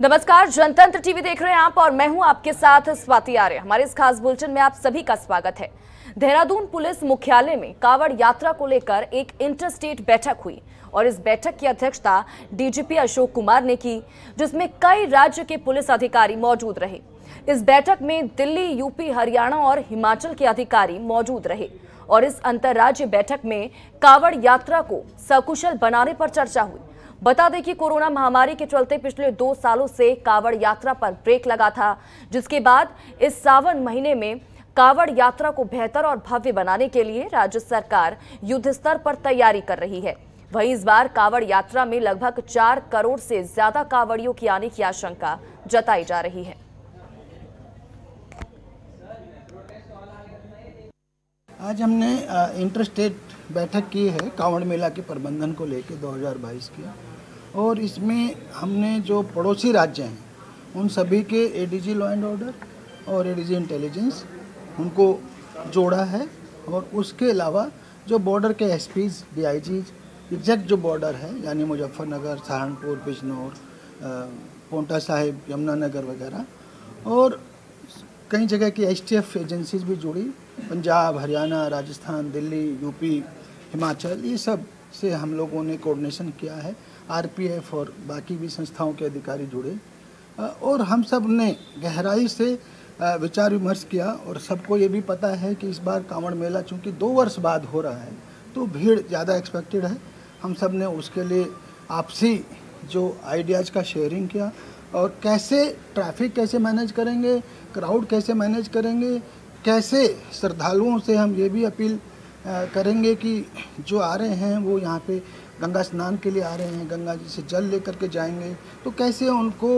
नमस्कार, जनतंत्र टीवी देख रहे हैं आप और मैं हूं आपके साथ स्वाति आर्य। हमारे इस खास बुलेटिन में आप सभी का स्वागत है। देहरादून पुलिस मुख्यालय में कांवड़ यात्रा को लेकर एक इंटरस्टेट बैठक हुई और इस बैठक की अध्यक्षता डीजीपी अशोक कुमार ने की, जिसमें कई राज्य के पुलिस अधिकारी मौजूद रहे। इस बैठक में दिल्ली, यूपी, हरियाणा और हिमाचल के अधिकारी मौजूद रहे और इस अंतर्राज्यीय बैठक में कांवड़ यात्रा को सकुशल बनाने पर चर्चा हुई। बता दें कि कोरोना महामारी के चलते पिछले 2 सालों से कांवड़ यात्रा पर ब्रेक लगा था, जिसके बाद इस सावन महीने में कांवड़ यात्रा को बेहतर और भव्य बनाने के लिए राज्य सरकार युद्ध स्तर पर तैयारी कर रही है। वहीं इस बार कांवड़ यात्रा में लगभग 4 करोड़ से ज्यादा कांवड़ियों की आने की आशंका जताई जा रही है। आज हमने इंटरस्टेट बैठक की है कांवड़ मेला के प्रबंधन को लेकर 2022 की, और इसमें हमने जो पड़ोसी राज्य हैं उन सभी के एडीजी लॉ एंड ऑर्डर और एडीजी इंटेलिजेंस उनको जोड़ा है, और उसके अलावा जो बॉर्डर के एसपीज, डीआईजीज, एग्जैक्ट जो बॉर्डर है यानी मुजफ्फरनगर, सहारनपुर, बिजनौर, पोंटा साहिब, यमुनानगर वगैरह, और कई जगह की एसटीएफ एजेंसीज भी जुड़ी, पंजाब, हरियाणा, राजस्थान, दिल्ली, यूपी, हिमाचल, ये सब से हम लोगों ने कोऑर्डिनेशन किया है। आरपीएफ और बाकी भी संस्थाओं के अधिकारी जुड़े और हम सब ने गहराई से विचार विमर्श किया, और सबको ये भी पता है कि इस बार कांवड़ मेला चूँकि 2 वर्ष बाद हो रहा है तो भीड़ ज़्यादा एक्सपेक्टेड है। हम सब ने उसके लिए आपसी जो आइडियाज़ का शेयरिंग किया, और कैसे ट्रैफिक कैसे मैनेज करेंगे, क्राउड कैसे मैनेज करेंगे, कैसे श्रद्धालुओं से हम ये भी अपील करेंगे कि जो आ रहे हैं वो यहाँ पे गंगा स्नान के लिए आ रहे हैं, गंगा जी से जल लेकर के जाएंगे, तो कैसे उनको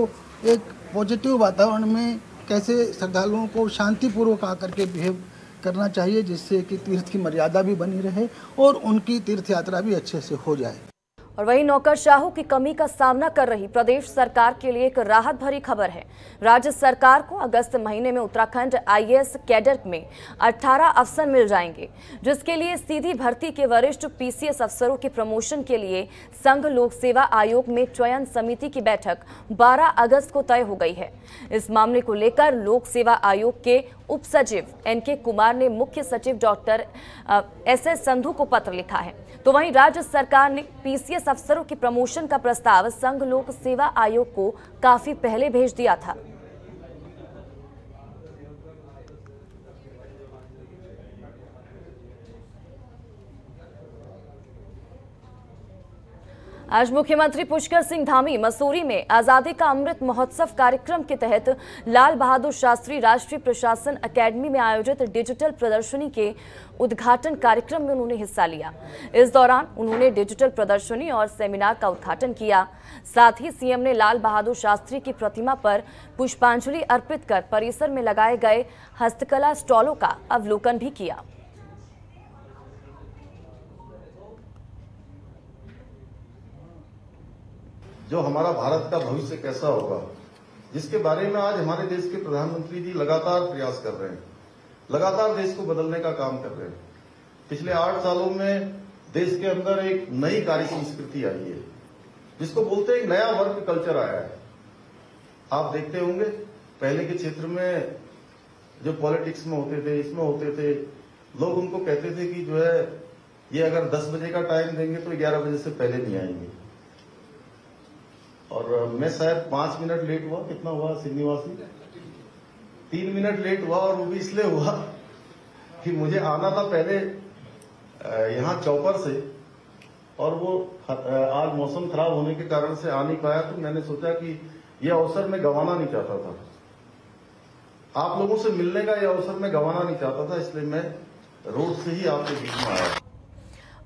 एक पॉजिटिव वातावरण में कैसे श्रद्धालुओं को शांतिपूर्वक आकर के बिहेव करना चाहिए, जिससे कि तीर्थ की मर्यादा भी बनी रहे और उनकी तीर्थ यात्रा भी अच्छे से हो जाए। और वहीं नौकरशाहों की कमी का सामना कर रही प्रदेश सरकार के लिए एक राहत भरी खबर है। राज्य सरकार को अगस्त महीने में उत्तराखंड आईएएस कैडर में 18 अफसर मिल जाएंगे, जिसके लिए सीधी भर्ती के वरिष्ठ पीसीएस अफसरों के प्रमोशन के लिए संघ लोक सेवा आयोग में चयन समिति की बैठक 12 अगस्त को तय हो गई है। इस मामले को लेकर लोक सेवा आयोग के उप सचिव एनके कुमार ने मुख्य सचिव डॉक्टर एसएस संधू को पत्र लिखा है। तो वहीं राज्य सरकार ने पीसीएस अफसरों के प्रमोशन का प्रस्ताव संघ लोक सेवा आयोग को काफी पहले भेज दिया था। आज मुख्यमंत्री पुष्कर सिंह धामी मसूरी में आजादी का अमृत महोत्सव कार्यक्रम के तहत लाल बहादुर शास्त्री राष्ट्रीय प्रशासन अकेडमी में आयोजित डिजिटल प्रदर्शनी के उद्घाटन कार्यक्रम में उन्होंने हिस्सा लिया। इस दौरान उन्होंने डिजिटल प्रदर्शनी और सेमिनार का उद्घाटन किया। साथ ही सीएम ने लाल बहादुर शास्त्री की प्रतिमा पर पुष्पांजलि अर्पित कर परिसर में लगाए गए हस्तकला स्टॉलों का अवलोकन भी किया। जो हमारा भारत का भविष्य कैसा होगा, जिसके बारे में आज हमारे देश के प्रधानमंत्री जी लगातार प्रयास कर रहे हैं, लगातार देश को बदलने का काम कर रहे हैं। पिछले 8 सालों में देश के अंदर एक नई कार्य संस्कृति आई है, जिसको बोलते हैं एक नया वर्क कल्चर आया है। आप देखते होंगे पहले के क्षेत्र में जो पॉलिटिक्स में होते थे, इसमें होते थे, लोग उनको कहते थे कि जो है ये अगर 10 बजे का टाइम देंगे तो 11 बजे से पहले नहीं आएंगे। और मैं शायद 5 मिनट लेट हुआ, कितना हुआ श्रीनिवासी? 3 मिनट लेट हुआ, और वो भी इसलिए हुआ कि मुझे आना था पहले यहाँ चौपर से, और वो आज मौसम खराब होने के कारण से आ नहीं पाया। तो मैंने सोचा कि ये अवसर मैं गंवाना नहीं चाहता था, आप लोगों से मिलने का ये अवसर मैं गंवाना नहीं चाहता था, इसलिए मैं रोड से ही आपके बीच में आया।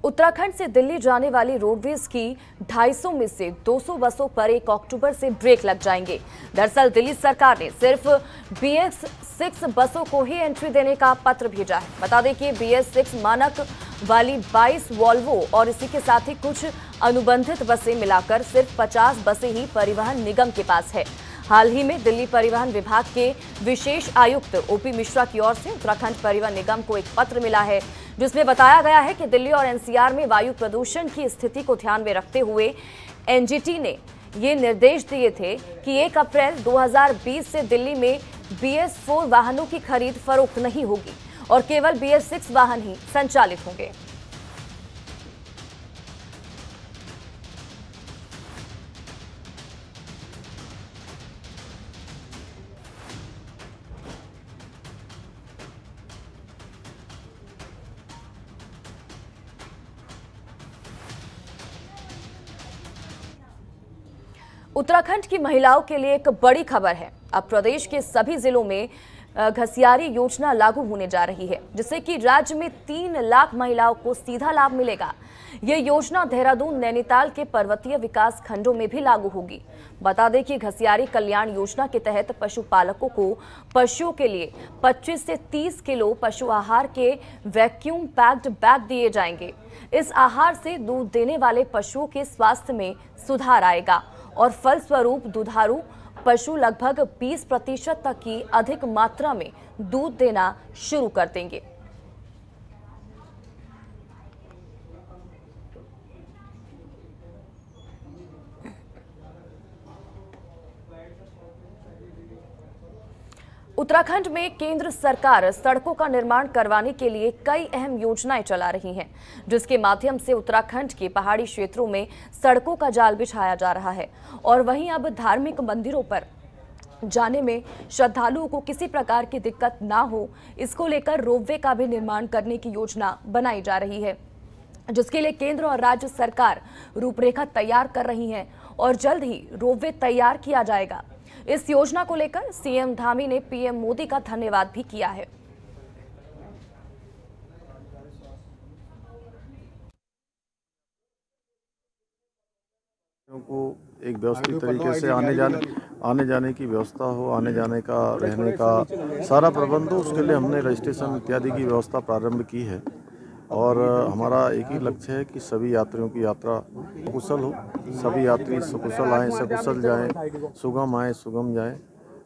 उत्तराखंड से दिल्ली जाने वाली रोडवेज की 250 में से 200 बसों पर 1 अक्टूबर से ब्रेक लग जाएंगे। दरअसल दिल्ली सरकार ने सिर्फ BS6 बसों को ही एंट्री देने का पत्र भेजा है। बता दें कि BS6 मानक वाली 22 वॉल्वो और इसी के साथ ही कुछ अनुबंधित बसें मिलाकर सिर्फ 50 बसें ही परिवहन निगम के पास है। हाल ही में दिल्ली परिवहन विभाग के विशेष आयुक्त ओपी मिश्रा की ओर से उत्तराखंड परिवहन निगम को एक पत्र मिला है, जिसमें बताया गया है कि दिल्ली और एनसीआर में वायु प्रदूषण की स्थिति को ध्यान में रखते हुए एनजीटी ने ये निर्देश दिए थे कि 1 अप्रैल 2020 से दिल्ली में BS4 वाहनों की खरीद फरोख्त नहीं होगी और केवल BS6 वाहन ही संचालित होंगे। उत्तराखंड की महिलाओं के लिए एक बड़ी खबर है। अब प्रदेश के सभी जिलों में घसियारी योजना लागू होने जा रही है, जिससे कि राज्य में 3 लाख महिलाओं को सीधा लाभ मिलेगा। यह योजना देहरादून, नैनीताल के पर्वतीय विकास खंडों में भी लागू होगी। बता दें कि घसियारी कल्याण योजना के तहत पशुपालकों को पशुओं के लिए 25 से 30 किलो पशु आहार के वैक्यूम पैक्ड बैग दिए जाएंगे। इस आहार से दूध देने वाले पशुओं के स्वास्थ्य में सुधार आएगा और फलस्वरूप दुधारू पशु लगभग 20% तक की अधिक मात्रा में दूध देना शुरू कर देंगे। उत्तराखंड में केंद्र सरकार सड़कों का निर्माण करवाने के लिए कई अहम योजनाएं चला रही हैं, जिसके माध्यम से उत्तराखंड के पहाड़ी क्षेत्रों में सड़कों का जाल बिछाया जा रहा है। और वहीं अब धार्मिक मंदिरों पर जाने में श्रद्धालुओं को किसी प्रकार की दिक्कत ना हो, इसको लेकर रोपवे का भी निर्माण करने की योजना बनाई जा रही है, जिसके लिए केंद्र और राज्य सरकार रूपरेखा तैयार कर रही है और जल्द ही रोपवे तैयार किया जाएगा। इस योजना को लेकर सीएम धामी ने पीएम मोदी का धन्यवाद भी किया है। को एक व्यवस्थित तरीके से आने जाने की व्यवस्था हो, आने जाने का, रहने का सारा प्रबंध हो, उसके लिए हमने रजिस्ट्रेशन इत्यादि की व्यवस्था प्रारंभ की है। और हमारा एक ही लक्ष्य है कि सभी यात्रियों की यात्रा कुशल हो, सभी यात्री सकुशल आएँ, सकुशल जाएं, सुगम आएँ, सुगम जाएं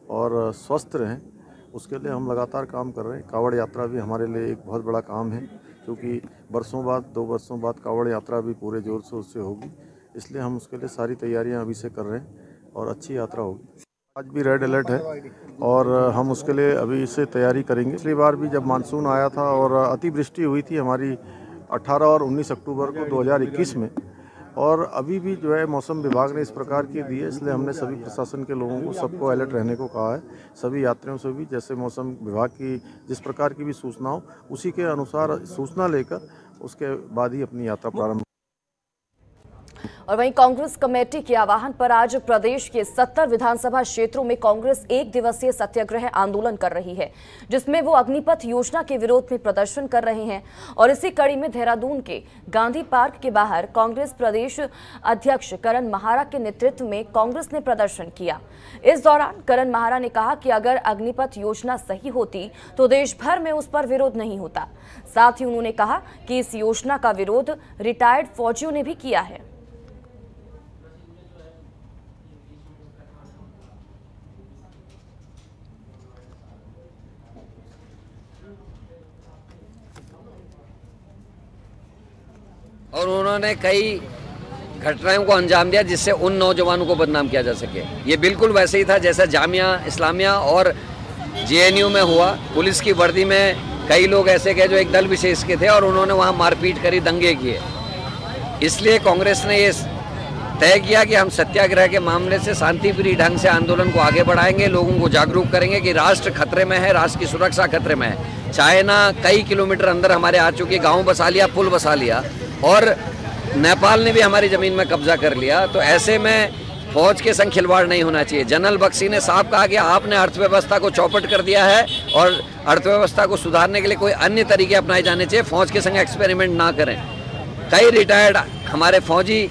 और स्वस्थ रहें। उसके लिए हम लगातार काम कर रहे हैं। कावड़ यात्रा भी हमारे लिए एक बहुत बड़ा काम है, क्योंकि वर्षों बाद, 2 वर्षों बाद कावड़ यात्रा भी पूरे जोर से उससे होगी। इसलिए हम उसके लिए सारी तैयारियां अभी से कर रहे हैं और अच्छी यात्रा होगी। आज भी रेड अलर्ट है और हम उसके लिए अभी से तैयारी करेंगे। पिछली बार भी जब मानसून आया था और अतिवृष्टि हुई थी हमारी 18 और 19 अक्टूबर को 2021 में, और अभी भी जो है मौसम विभाग ने इस प्रकार की दी है, इसलिए हमने सभी प्रशासन के लोगों को सबको अलर्ट रहने को कहा है। सभी यात्रियों से भी जैसे मौसम विभाग की जिस प्रकार की भी सूचना हो, उसी के अनुसार सूचना लेकर उसके बाद ही अपनी यात्रा प्रारंभ। और वहीं कांग्रेस कमेटी के आह्वान पर आज प्रदेश के 70 विधानसभा क्षेत्रों में कांग्रेस 1 दिवसीय सत्याग्रह आंदोलन कर रही है, जिसमें वो अग्निपथ योजना के विरोध में प्रदर्शन कर रहे हैं। और इसी कड़ी में देहरादून के गांधी पार्क के बाहर कांग्रेस प्रदेश अध्यक्ष करण माहारा के नेतृत्व में कांग्रेस ने प्रदर्शन किया। इस दौरान करण माहारा ने कहा कि अगर अग्निपथ योजना सही होती तो देश भर में उस पर विरोध नहीं होता। साथ ही उन्होंने कहा कि इस योजना का विरोध रिटायर्ड फौजियों ने भी किया है। और उन्होंने कई घटनाओं को अंजाम दिया जिससे उन नौजवानों को बदनाम किया जा सके। ये बिल्कुल वैसे ही था जैसा जामिया इस्लामिया और JNU में हुआ। पुलिस की वर्दी में कई लोग ऐसे गए जो एक दल विशेष के थे और उन्होंने वहाँ मारपीट करी, दंगे किए। इसलिए कांग्रेस ने ये तय किया कि हम सत्याग्रह के मामले से शांतिप्रिय ढंग से आंदोलन को आगे बढ़ाएंगे, लोगों को जागरूक करेंगे कि राष्ट्र खतरे में है, राष्ट्र की सुरक्षा खतरे में है। चाइना कई किलोमीटर अंदर हमारे आ चुकी, गाँव बसा लिया, पुल बसा लिया और नेपाल ने भी हमारी ज़मीन में कब्जा कर लिया। तो ऐसे में फौज के संग खिलवाड़ नहीं होना चाहिए। जनरल बख्शी ने साफ कहा कि आपने अर्थव्यवस्था को चौपट कर दिया है और अर्थव्यवस्था को सुधारने के लिए कोई अन्य तरीके अपनाए जाने चाहिए, फौज के संग एक्सपेरिमेंट ना करें। कई रिटायर्ड हमारे फौजी,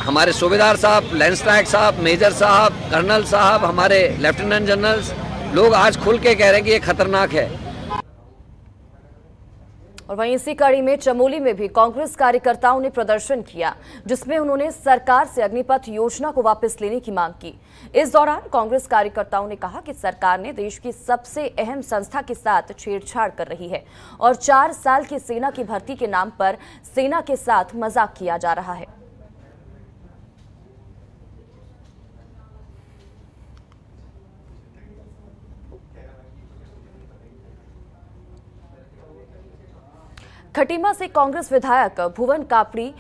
हमारे सूबेदार साहब, लेंस नायक साहब, मेजर साहब, कर्नल साहब, हमारे लेफ्टिनेंट जनरल्स, लोग आज खुल के कह रहे हैं कि ये खतरनाक है। और वहीं इसी कड़ी में चमोली में भी कांग्रेस कार्यकर्ताओं ने प्रदर्शन किया, जिसमें उन्होंने सरकार से अग्निपथ योजना को वापस लेने की मांग की। इस दौरान कांग्रेस कार्यकर्ताओं ने कहा कि सरकार ने देश की सबसे अहम संस्था के साथ छेड़छाड़ कर रही है और 4 साल की सेना की भर्ती के नाम पर सेना के साथ मजाक किया जा रहा है। खटीमा से कांग्रेस विधायक भुवन कापड़ी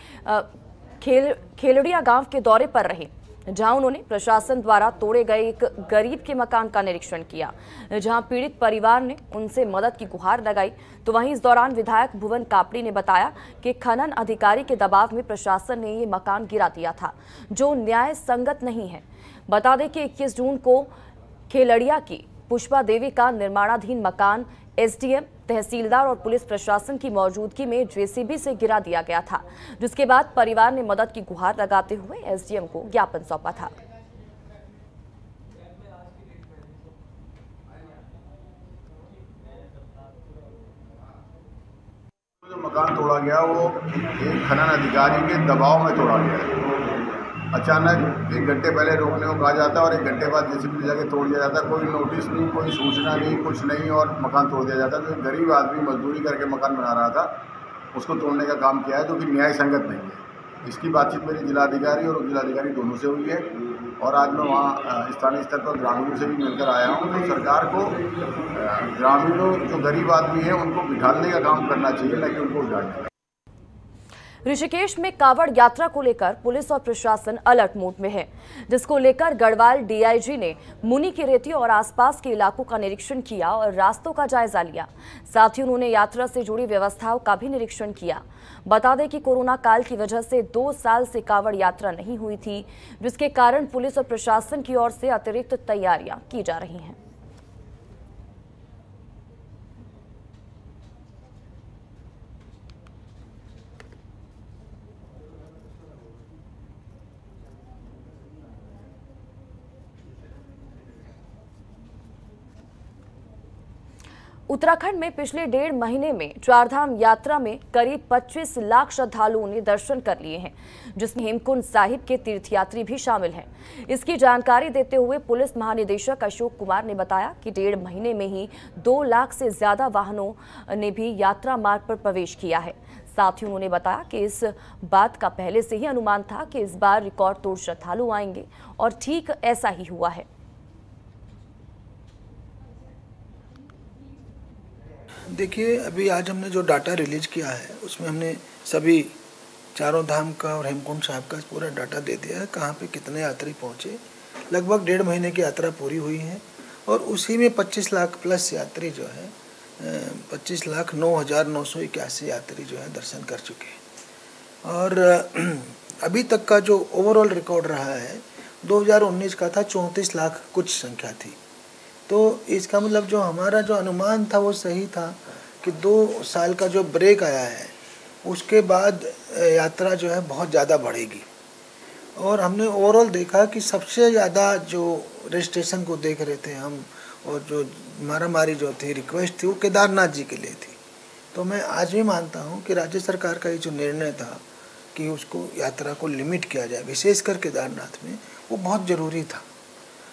खेलड़िया गांव के दौरे पर रहे, जहां उन्होंने प्रशासन द्वारा तोड़े गए एक गरीब के मकान का निरीक्षण किया, जहां पीड़ित परिवार ने उनसे मदद की गुहार लगाई। तो वहीं इस दौरान विधायक भुवन कापड़ी ने बताया कि खनन अधिकारी के दबाव में प्रशासन ने ये मकान गिरा दिया था, जो न्याय संगत नहीं है। बता दें कि 21 जून को खेलड़िया की पुष्पा देवी का निर्माणाधीन मकान एसडीएम, तहसीलदार और पुलिस प्रशासन की मौजूदगी में जेसीबी से गिरा दिया गया था, जिसके बाद परिवार ने मदद की गुहार लगाते हुए एसडीएम को ज्ञापन सौंपा था। जो मकान तोड़ा गया वो एक खनन अधिकारी के दबाव में तोड़ा गया है। अचानक 1 घंटे पहले रोकने को कहा जाता है और 1 घंटे बाद जेसीबी जाके तोड़ दिया जाता है। कोई नोटिस नहीं, कोई सूचना नहीं, कुछ नहीं, और मकान तोड़ दिया जाता है। तो गरीब आदमी मजदूरी करके मकान बना रहा था, उसको तोड़ने का काम किया है, जो कि न्याय संगत नहीं है। इसकी बातचीत मेरी जिलाधिकारी और उप जिलाधिकारी दोनों से हुई है, और आज मैं वहाँ स्थानीय स्तर पर ग्रामीणों से भी मिलकर आया हूँ। तो सरकार को ग्रामीणों जो गरीब आदमी है उनको बिठाने का काम करना चाहिए, न कि उनको उजाड़ने का। ऋषिकेश में कावड़ यात्रा को लेकर पुलिस और प्रशासन अलर्ट मोड में है, जिसको लेकर गढ़वाल डीआईजी ने मुनि की रेती और आसपास के इलाकों का निरीक्षण किया और रास्तों का जायजा लिया। साथ ही उन्होंने यात्रा से जुड़ी व्यवस्थाओं का भी निरीक्षण किया। बता दें कि कोरोना काल की वजह से 2 साल से कावड़ यात्रा नहीं हुई थी, जिसके कारण पुलिस और प्रशासन की ओर से अतिरिक्त तैयारियां की जा रही हैं। उत्तराखंड में पिछले 1.5 महीने में चारधाम यात्रा में करीब 25 लाख श्रद्धालुओं ने दर्शन कर लिए हैं, जिसमें हेमकुंड साहिब के तीर्थयात्री भी शामिल हैं। इसकी जानकारी देते हुए पुलिस महानिदेशक अशोक कुमार ने बताया कि 1.5 महीने में ही 2 लाख से ज्यादा वाहनों ने भी यात्रा मार्ग पर प्रवेश किया है। साथ ही उन्होंने बताया कि इस बात का पहले से ही अनुमान था कि इस बार रिकॉर्ड तोड़ श्रद्धालु आएंगे, और ठीक ऐसा ही हुआ है। देखिए, अभी आज हमने जो डाटा रिलीज किया है उसमें हमने सभी चारों धाम का और हेमकुंड साहिब का पूरा डाटा दे दिया है, कहाँ पे कितने यात्री पहुँचे। लगभग 1.5 महीने की यात्रा पूरी हुई है, और उसी में 25 लाख प्लस यात्री जो है 25,09,981 यात्री जो है दर्शन कर चुके हैं। और अभी तक का जो ओवरऑल रिकॉर्ड रहा है 2019 का था, 34 लाख कुछ संख्या थी। तो इसका मतलब जो हमारा जो अनुमान था वो सही था कि 2 साल का जो ब्रेक आया है उसके बाद यात्रा जो है बहुत ज़्यादा बढ़ेगी। और हमने ओवरऑल देखा कि सबसे ज़्यादा जो रजिस्ट्रेशन को देख रहे थे हम, और जो मारामारी जो थी, रिक्वेस्ट थी, वो केदारनाथ जी के लिए थी। तो मैं आज भी मानता हूँ कि राज्य सरकार का ये जो निर्णय था कि उसको यात्रा को लिमिट किया जाए, विशेषकर केदारनाथ में, वो बहुत ज़रूरी था।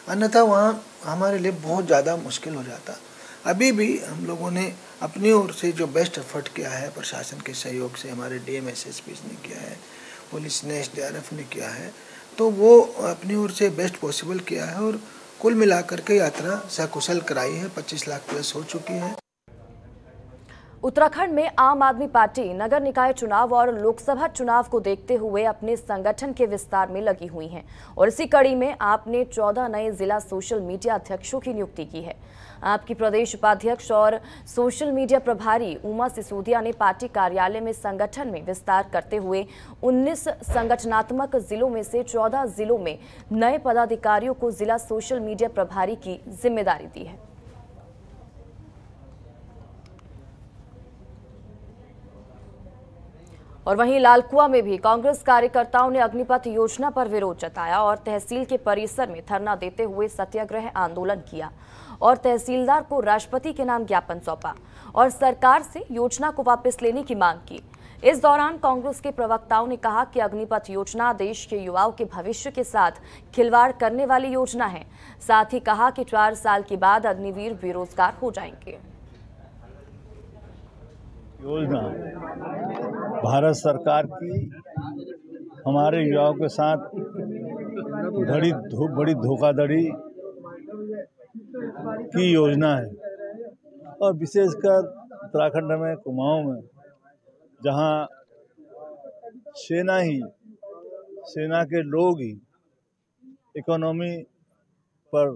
अन्यथा वहाँ हमारे लिए बहुत ज़्यादा मुश्किल हो जाता। अभी भी हम लोगों ने अपनी ओर से जो बेस्ट एफर्ट किया है, प्रशासन के सहयोग से हमारे डीएम एसएसपी ने किया है, पुलिस ने, एसडीआरएफ ने किया है, तो वो अपनी ओर से बेस्ट पॉसिबल किया है, और कुल मिलाकर के यात्रा सकुशल कराई है। 25 लाख प्लस हो चुकी है। उत्तराखंड में आम आदमी पार्टी नगर निकाय चुनाव और लोकसभा चुनाव को देखते हुए अपने संगठन के विस्तार में लगी हुई हैं, और इसी कड़ी में आपने 14 नए जिला सोशल मीडिया अध्यक्षों की नियुक्ति की है। आपकी प्रदेश उपाध्यक्ष और सोशल मीडिया प्रभारी उमा सिसोदिया ने पार्टी कार्यालय में संगठन में विस्तार करते हुए 19 संगठनात्मक जिलों में से 14 जिलों में नए पदाधिकारियों को जिला सोशल मीडिया प्रभारी की जिम्मेदारी दी है। और वहीं लालकुआ में भी कांग्रेस कार्यकर्ताओं ने अग्निपथ योजना पर विरोध जताया और तहसील के परिसर में धरना देते हुए सत्याग्रह आंदोलन किया और तहसीलदार को राष्ट्रपति के नाम ज्ञापन सौंपा और सरकार से योजना को वापस लेने की मांग की। इस दौरान कांग्रेस के प्रवक्ताओं ने कहा कि अग्निपथ योजना देश के युवाओं के भविष्य के साथ खिलवाड़ करने वाली योजना है। साथ ही कहा कि 4 साल के बाद अग्निवीर बेरोजगार हो जाएंगे। योजना भारत सरकार की हमारे युवाओं के साथ बड़ी धोखाधड़ी की योजना है, और विशेषकर उत्तराखंड में कुमाऊं में जहां सेना के लोग ही इकोनॉमी पर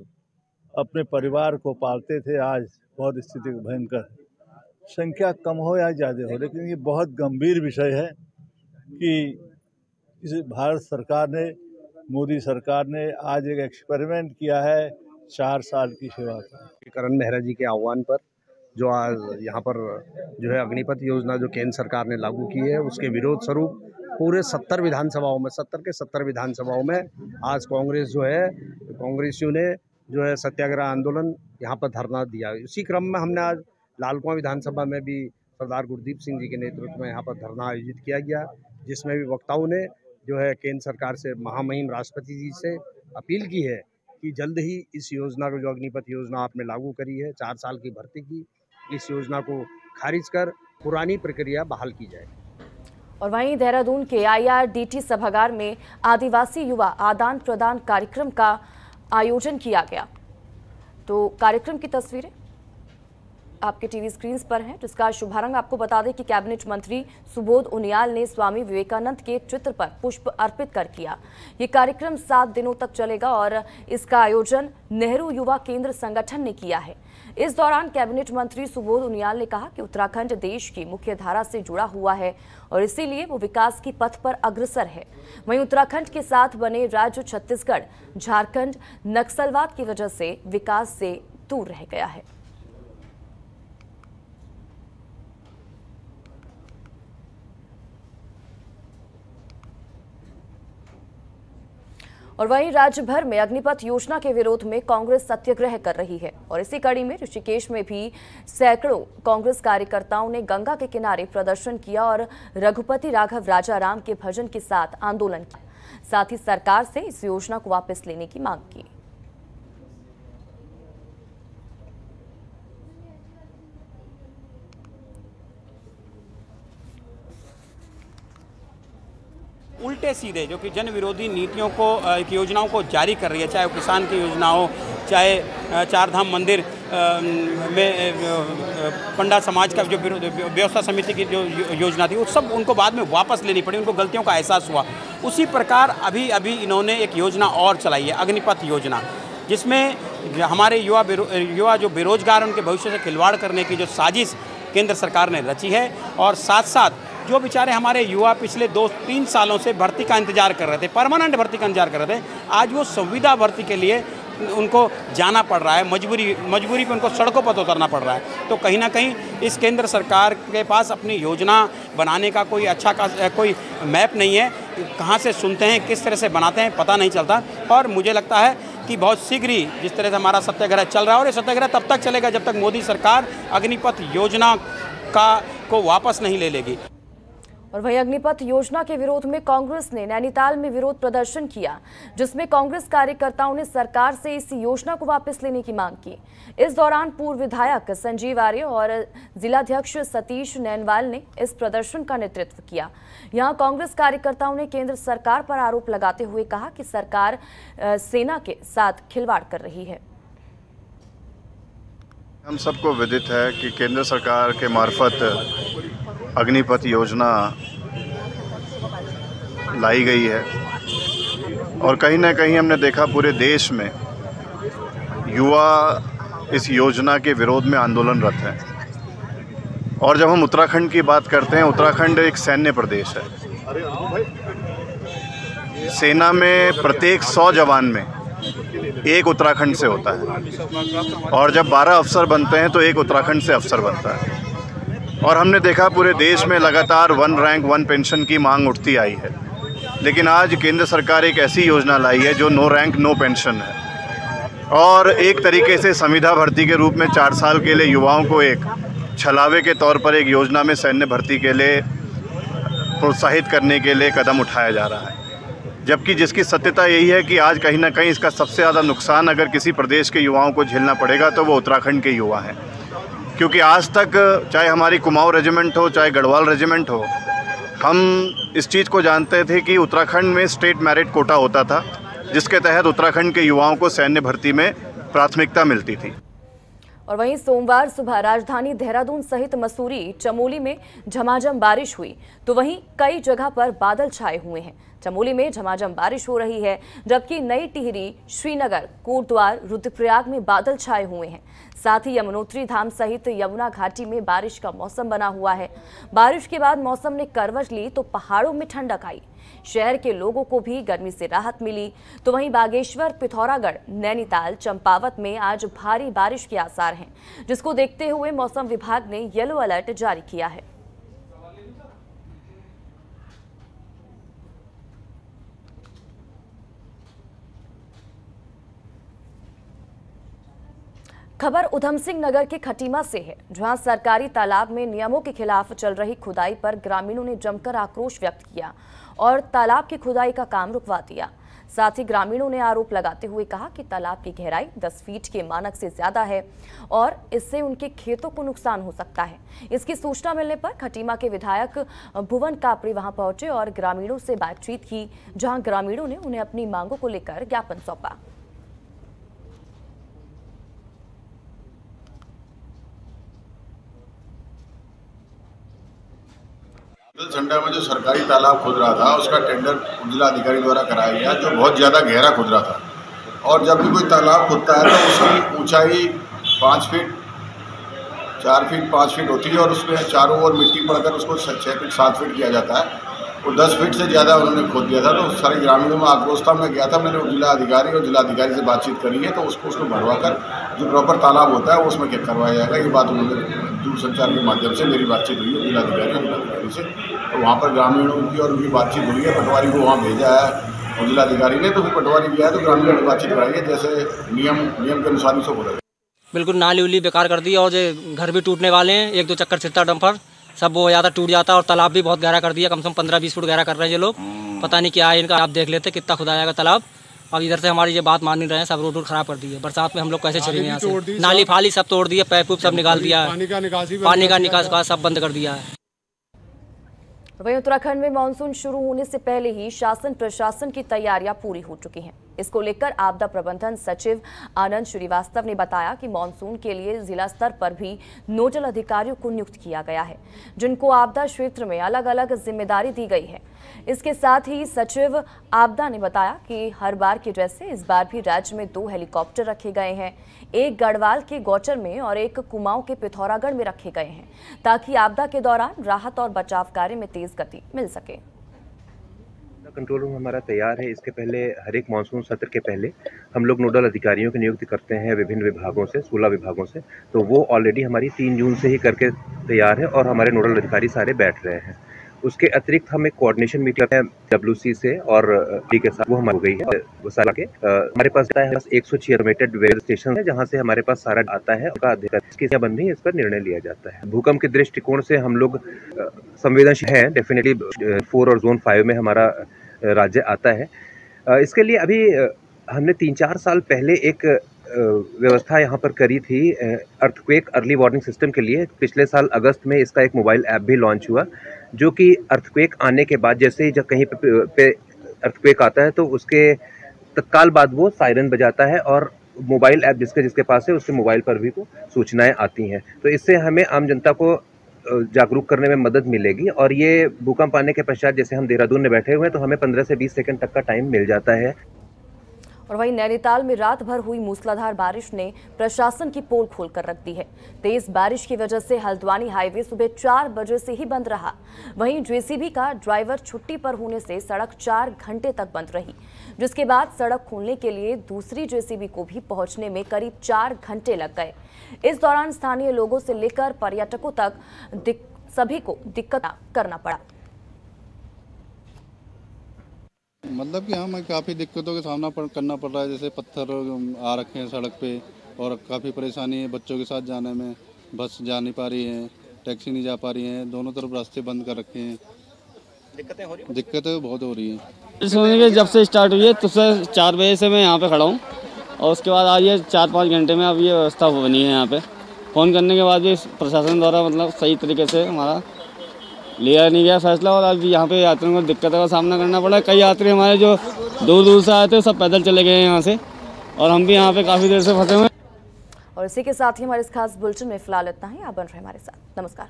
अपने परिवार को पालते थे। आज बहुत स्थिति भयंकर है, संख्या कम हो या ज़्यादा हो, लेकिन ये बहुत गंभीर विषय है कि इस भारत सरकार ने, मोदी सरकार ने आज एक एक्सपेरिमेंट किया है 4 साल की सेवा का। करण मेहरा जी के आह्वान पर जो आज यहाँ पर जो है अग्निपथ योजना जो केंद्र सरकार ने लागू की है, उसके विरोध स्वरूप पूरे 70 विधानसभाओं में 70 के 70 विधानसभाओं में आज कांग्रेसियों ने जो है सत्याग्रह आंदोलन यहाँ पर धरना दिया। इसी क्रम में हमने आज लालकुआं विधानसभा में भी सरदार गुरदीप सिंह जी के नेतृत्व में यहाँ पर धरना आयोजित किया गया, जिसमें भी वक्ताओं ने जो है केंद्र सरकार से, महामहिम राष्ट्रपति जी से अपील की है कि जल्द ही इस योजना को, जो अग्निपथ योजना आपने लागू करी है 4 साल की भर्ती की, इस योजना को खारिज कर पुरानी प्रक्रिया बहाल की जाए। और वहीं देहरादून के IRDT सभागार में आदिवासी युवा आदान प्रदान कार्यक्रम का आयोजन किया गया। तो कार्यक्रम की तस्वीरें आपके टीवी स्क्रीन पर हैं, जिसका शुभारंभ आपको बता दें कि कैबिनेट मंत्री सुबोध उनियाल ने स्वामी विवेकानंद के चित्र पर पुष्प अर्पित कर किया। ये कार्यक्रम 7 दिनों तक चलेगा और इसका आयोजन नेहरू युवा केंद्र संगठन ने किया है। इस दौरान कैबिनेट मंत्री सुबोध उनियाल ने कहा कि उत्तराखंड देश की मुख्य धारा से जुड़ा हुआ है और इसीलिए वो विकास की पथ पर अग्रसर है। वहीं उत्तराखंड के साथ बने राज्य छत्तीसगढ़, झारखंड नक्सलवाद की वजह से विकास से दूर रह गया है। और वहीं राज्य भर में अग्निपथ योजना के विरोध में कांग्रेस सत्याग्रह कर रही है और इसी कड़ी में ऋषिकेश में भी सैकड़ों कांग्रेस कार्यकर्ताओं ने गंगा के किनारे प्रदर्शन किया और रघुपति राघव राजाराम के भजन के साथ आंदोलन किया। साथ ही सरकार से इस योजना को वापस लेने की मांग की। उल्टे सीधे जो कि जन विरोधी नीतियों को, योजनाओं को जारी कर रही है, चाहे वो किसान की योजना हो, चाहे चारधाम मंदिर में पंडा समाज का जो व्यवस्था समिति की जो योजना थी, वो सब उनको बाद में वापस लेनी पड़ी, उनको गलतियों का एहसास हुआ। उसी प्रकार अभी इन्होंने एक योजना और चलाई है, अग्निपथ योजना, जिसमें हमारे युवा जो बेरोजगार, उनके भविष्य से खिलवाड़ करने की जो साजिश केंद्र सरकार ने रची है, और साथ साथ जो बेचारे हमारे युवा पिछले 2-3 सालों से भर्ती का इंतजार कर रहे थे, परमानेंट भर्ती का इंतजार कर रहे थे, आज वो संविदा भर्ती के लिए उनको जाना पड़ रहा है, मजबूरी पे उनको सड़कों पर उतरना पड़ रहा है। तो कहीं ना कहीं इस केंद्र सरकार के पास अपनी योजना बनाने का कोई कोई मैप नहीं है। कहाँ से सुनते हैं, किस तरह से बनाते हैं, पता नहीं चलता। और मुझे लगता है कि बहुत शीघ्र ही जिस तरह से हमारा सत्याग्रह चल रहा है, और ये सत्याग्रह तब तक चलेगा जब तक मोदी सरकार अग्निपथ योजना को वापस नहीं ले लेगी। और वहीं अग्निपथ योजना के विरोध में कांग्रेस ने नैनीताल में विरोध प्रदर्शन किया, जिसमें कांग्रेस कार्यकर्ताओं ने सरकार से इस योजना को वापस लेने की मांग की। इस दौरान पूर्व विधायक संजीव आर्य और जिलाध्यक्ष सतीश नैनवाल ने इस प्रदर्शन का नेतृत्व किया। यहां कांग्रेस कार्यकर्ताओं ने केंद्र सरकार पर आरोप लगाते हुए कहा कि सरकार सेना के साथ खिलवाड़ कर रही है। हम सबको विदित है कि केंद्र सरकार के मार्फत अग्निपथ योजना लाई गई है, और कहीं ना कहीं हमने देखा पूरे देश में युवा इस योजना के विरोध में आंदोलनरत हैं। और जब हम उत्तराखंड की बात करते हैं, उत्तराखंड एक सैन्य प्रदेश है। सेना में प्रत्येक 100 जवान में एक उत्तराखंड से होता है, और जब 12 अफसर बनते हैं तो एक उत्तराखंड से अफसर बनता है। और हमने देखा पूरे देश में लगातार 1 रैंक 1 पेंशन की मांग उठती आई है, लेकिन आज केंद्र सरकार एक ऐसी योजना लाई है जो नो रैंक नो पेंशन है, और एक तरीके से संविदा भर्ती के रूप में 4 साल के लिए युवाओं को एक छलावे के तौर पर एक योजना में सैन्य भर्ती के लिए प्रोत्साहित करने के लिए कदम उठाया जा रहा है। जबकि जिसकी सत्यता यही है कि आज कहीं ना कहीं इसका सबसे ज़्यादा नुकसान अगर किसी प्रदेश के युवाओं को झेलना पड़ेगा तो वो उत्तराखंड के युवा हैं, क्योंकि आज तक चाहे हमारी कुमाऊं रेजिमेंट हो, चाहे गढ़वाल रेजिमेंट हो, हम इस चीज़ को जानते थे कि उत्तराखंड में स्टेट मेरिट कोटा होता था, जिसके तहत उत्तराखंड के युवाओं को सैन्य भर्ती में प्राथमिकता मिलती थी। और वहीं सोमवार सुबह राजधानी देहरादून सहित मसूरी, चमोली में झमाझम बारिश हुई, तो वहीं कई जगह पर बादल छाए हुए हैं। चमोली में झमाझम बारिश हो रही है, जबकि नई टिहरी, श्रीनगर, कोटद्वार, रुद्रप्रयाग में बादल छाए हुए हैं। साथ ही यमुनोत्री धाम सहित यमुना घाटी में बारिश का मौसम बना हुआ है। बारिश के बाद मौसम ने करवट ली तो पहाड़ों में ठंडक आई। शहर के लोगों को भी गर्मी से राहत मिली, तो वहीं बागेश्वर, पिथौरागढ़, नैनीताल, चंपावत में आज भारी बारिश के आसार हैं, जिसको देखते हुए मौसम विभाग ने येलो अलर्ट जारी किया है। खबर उधम सिंह नगर के खटीमा से है, जहां सरकारी तालाब में नियमों के खिलाफ चल रही खुदाई पर ग्रामीणों ने जमकर आक्रोश व्यक्त किया और तालाब की खुदाई का काम रुकवा दिया। साथ ही ग्रामीणों ने आरोप लगाते हुए कहा कि तालाब की गहराई 10 फीट के मानक से ज्यादा है और इससे उनके खेतों को नुकसान हो सकता है। इसकी सूचना मिलने पर खटीमा के विधायक भुवन कापड़ी वहां पहुंचे और ग्रामीणों से बातचीत की, जहां ग्रामीणों ने उन्हें अपनी मांगों को लेकर ज्ञापन सौंपा। झंडा में जो सरकारी तालाब खुद रहा था उसका टेंडर जिला अधिकारी द्वारा कराया गया, जो बहुत ज़्यादा गहरा खुद रहा था। और जब भी कोई तालाब खुदता है तो उसकी ऊंचाई 5 फीट, 4 फीट, 5 फीट होती है और उसमें चारों ओर मिट्टी पड़कर उसको 6 फीट, 7 फीट किया जाता है। वो 10 फीट से ज़्यादा उन्होंने खोद दिया था, तो सारे ग्रामीणों में आक्रोश था। मैं गया था, मैंने जिला अधिकारी और जिलाधिकारी से बातचीत करी है, तो उसको भरवा कर जो प्रॉपर तालाब होता है उसमें क्या करवाया जाएगा, ये बात उन्होंने दूरसंचार के माध्यम से मेरी बातचीत हुई है जिलाधिकारी और जिलाधिकारी से। तो वहाँ पर ग्रामीणों की और उनकी बातचीत हुई है, पटवारी को वहाँ भेजा है और जिलाधिकारी ने, तो फिर पटवारी गया है तो ग्रामीणों ने बातचीत कराई है, जैसे नियम के अनुसार ही सब हो रहा है। बिल्कुल नाली उली बेकार कर दी और जो घर भी टूटने वाले हैं, 1-2 चक्कर छिड़ता डंपर सब वो ज़्यादा टूट जाता है और तालाब भी बहुत गहरा कर दिया, कम से कम 15-20 फुट गहरा कर रहे हैं ये लोग। पता नहीं क्या है इनका, आप देख लेते कितना खुदाया का तालाब। अब इधर से हमारी ये बात मान नहीं रहे हैं, सब रोड खराब कर दी है। बरसात में हम लोग कैसे चलेंगे यहाँ से? नाली फाली सब तोड़ दिए, पाइप सब निकाल दिया, पानी का निकास सब बंद कर दिया है। वहीं उत्तराखंड में मानसून शुरू होने से पहले ही शासन प्रशासन की तैयारियां पूरी हो चुकी हैं। इसको लेकर आपदा प्रबंधन सचिव आनंद श्रीवास्तव ने बताया कि मानसून के लिए जिला स्तर पर भी नोडल अधिकारियों को नियुक्त किया गया है, जिनको आपदा क्षेत्र में अलग अलग जिम्मेदारी दी गई है। इसके साथ ही सचिव आपदा ने बताया कि हर बार के जैसे इस बार भी राज्य में 2 हेलीकॉप्टर रखे गए हैं, एक गढ़वाल के गौचर में और एक कुमाऊं के पिथौरागढ़ में रखे गए हैं, ताकि आपदा के दौरान राहत और बचाव कार्य में तेज गति मिल सके। कंट्रोल रूम हमारा तैयार है। इसके पहले हर एक मानसून सत्र के पहले हम लोग नोडल अधिकारियों की नियुक्ति करते हैं विभिन्न विभागों से, 16 विभागों से। तो वो ऑलरेडी हमारी 3 जून से ही करके तैयार है और हमारे नोडल अधिकारी सारे बैठ रहे हैं। उसके अतिरिक्त हम एक कोऑर्डिनेशन मीटिंग करते हैं WC से और डी के साथ, वो हमारी हो गई है। वो सारा के हमारे पास 106 ऑटोमेटेड वेयर स्टेशन है, जहाँ से हमारे पास सारा आता है, उनका किसी बंद नहीं, इस पर निर्णय लिया जाता है। भूकंप के दृष्टिकोण से हम लोग संवेदनशील हैं, डेफिनेटली 4 और जोन 5 में हमारा राज्य आता है। इसके लिए अभी हमने 3-4 साल पहले एक व्यवस्था यहाँ पर करी थी अर्थक्वेक अर्ली वार्निंग सिस्टम के लिए। पिछले साल अगस्त में इसका एक मोबाइल ऐप भी लॉन्च हुआ, जो कि अर्थक्वेक आने के बाद जैसे ही जब कहीं पे अर्थक्वेक आता है तो उसके तत्काल बाद वो सायरन बजाता है और मोबाइल ऐप जिसके पास है उसके मोबाइल पर भी वो सूचनाएं आती हैं। तो इससे हमें आम जनता को जागरूक करने में मदद मिलेगी। और ये भूकंप आने के पश्चात जैसे हम देहरादून में बैठे हुए हैं तो हमें 15 से 20 सेकंड तक का टाइम मिल जाता है। और वहीं नैनीताल में रात भर हुई मूसलाधार बारिश ने प्रशासन की पोल खोलकर रख दी है। तेज बारिश की वजह से हल्द्वानी हाईवे सुबह 4 बजे से ही बंद रहा। वहीं जेसीबी का ड्राइवर छुट्टी पर होने से सड़क 4 घंटे तक बंद रही, जिसके बाद सड़क खोलने के लिए दूसरी जेसीबी को भी पहुंचने में करीब 4 घंटे लग गए। इस दौरान स्थानीय लोगों से लेकर पर्यटकों तक सभी को दिक्कत करना पड़ा। मतलब कि हमें काफ़ी दिक्कतों का सामना करना पड़ रहा है, जैसे पत्थर आ रखे हैं सड़क पे और काफ़ी परेशानी है बच्चों के साथ जाने में। बस जा नहीं पा रही है, टैक्सी नहीं जा पा रही है, दोनों तरफ रास्ते बंद कर रखे हैं। दिक्कतें हो रही हैं? दिक्कतें बहुत हो रही हैं। सोने के जब से स्टार्ट हुई है तो 4 बजे से मैं यहाँ पे खड़ा हूँ और उसके बाद आज ये 4-5 घंटे में अब ये व्यवस्था बनी है। यहाँ पे फ़ोन करने के बाद भी प्रशासन द्वारा मतलब सही तरीके से हमारा लिया नहीं गया फैसला और अब यहाँ पे यात्रियों को दिक्कतों का सामना करना पड़ा। कई यात्री हमारे जो दूर दूर से आए थे सब पैदल चले गए हैं यहाँ से और हम भी यहाँ पे काफ़ी देर से फंसे हुए। और इसी के साथ ही हमारे इस खास बुलेटिन में फिलहाल इतना ही। आप बन रहे हमारे साथ। नमस्कार।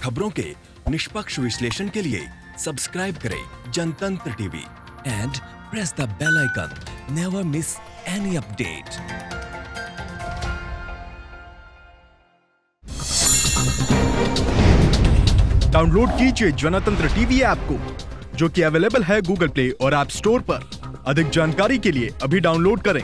खबरों के निष्पक्ष विश्लेषण के लिए सब्सक्राइब करें Jantantra TV and press the bell icon. Never miss any update. Download कीजिए जनतंत्र टीवी ऐप को, जो कि अवेलेबल है गूगल प्ले और ऐप स्टोर पर। अधिक जानकारी के लिए अभी डाउनलोड करें।